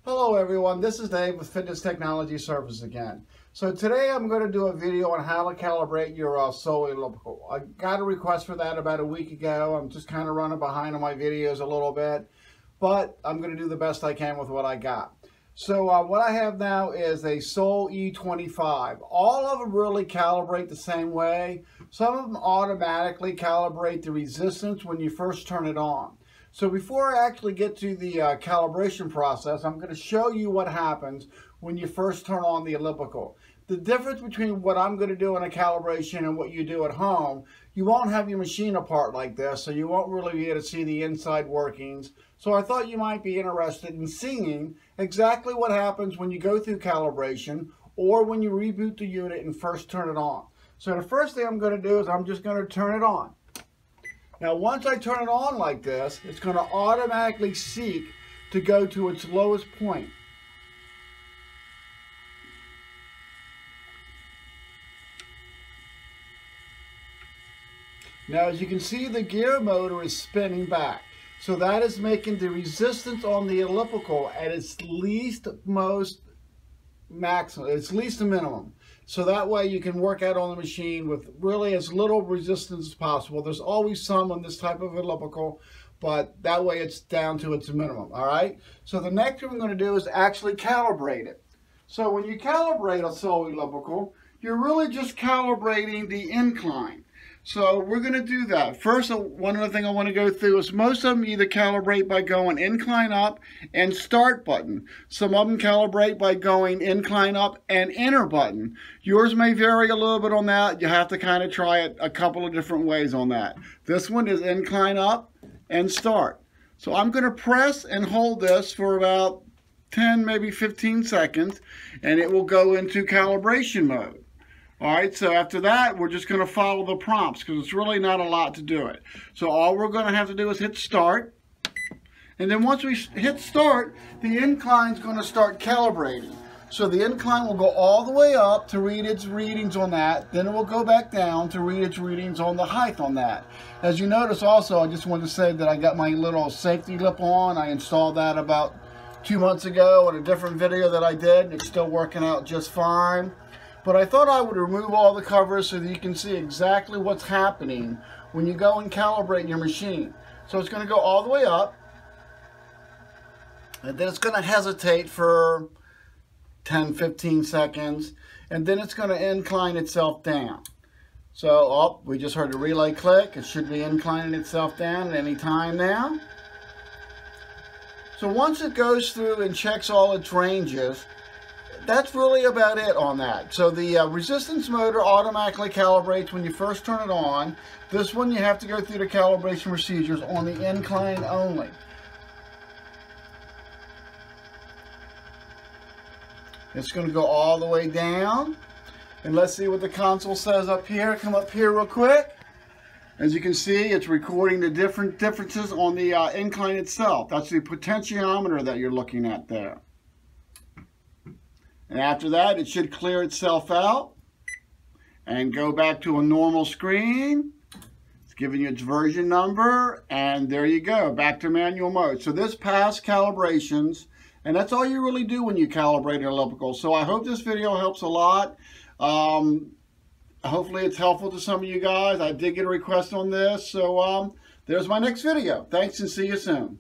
Hello everyone, this is Dave with Fitness Technology Service again. So today I'm going to do a video on how to calibrate your sole elliptical. I got a request for that about a week ago. I'm just kind of running behind on my videos a little bit, but I'm going to do the best I can with what I got. So what I have now is a Sole E25. All of them really calibrate the same way. Some of them automatically calibrate the resistance when you first turn it on. So before I actually get to the calibration process, I'm going to show you what happens when you first turn on the elliptical. The difference between what I'm going to do in a calibration and what you do at home, you won't have your machine apart like this, so you won't really be able to see the inside workings. So I thought you might be interested in seeing exactly what happens when you go through calibration or when you reboot the unit and first turn it on. So the first thing I'm going to do is I'm just going to turn it on. Now once I turn it on like this, it's going to automatically seek to go to its lowest point. Now as you can see, the gear motor is spinning back. So that is making the resistance on the elliptical at its least minimum. So that way you can work out on the machine with really as little resistance as possible. There's always some on this type of elliptical, but that way it's down to its minimum, all right? So the next thing we're going to do is actually calibrate it. So when you calibrate a sole elliptical, you're really just calibrating the incline. So we're going to do that. First, one other thing I want to go through is most of them either calibrate by going incline up and start button. Some of them calibrate by going incline up and enter button. Yours may vary a little bit on that. You have to kind of try it a couple of different ways on that. This one is incline up and start. So I'm going to press and hold this for about 10, maybe 15 seconds, and it will go into calibration mode. Alright, so after that, we're just going to follow the prompts because it's really not a lot to do it. So all we're going to have to do is hit start. And then once we hit start, the incline is going to start calibrating. So the incline will go all the way up to read its readings on that. Then it will go back down to read its readings on the height on that. As you notice also, I just wanted to say that I got my little safety lip on. I installed that about 2 months ago in a different video that I did. It's still working out just fine. But I thought I would remove all the covers so that you can see exactly what's happening when you go and calibrate your machine. So it's going to go all the way up, and then it's going to hesitate for 10-15 seconds, and then it's going to incline itself down. So, we just heard the relay click. It should be inclining itself down at any time now. So once it goes through and checks all its ranges, that's really about it on that. So the resistance motor automatically calibrates when you first turn it on. This one you have to go through the calibration procedures on the incline only. It's going to go all the way down. And let's see what the console says up here. Come up here real quick. As you can see, it's recording the differences on the incline itself. That's the potentiometer that you're looking at there. And after that, it should clear itself out and go back to a normal screen. It's giving you its version number, and there you go, back to manual mode. So this passed calibrations, and that's all you really do when you calibrate an elliptical. So I hope this video helps a lot. Hopefully it's helpful to some of you guys. I did get a request on this, so there's my next video. Thanks, and see you soon.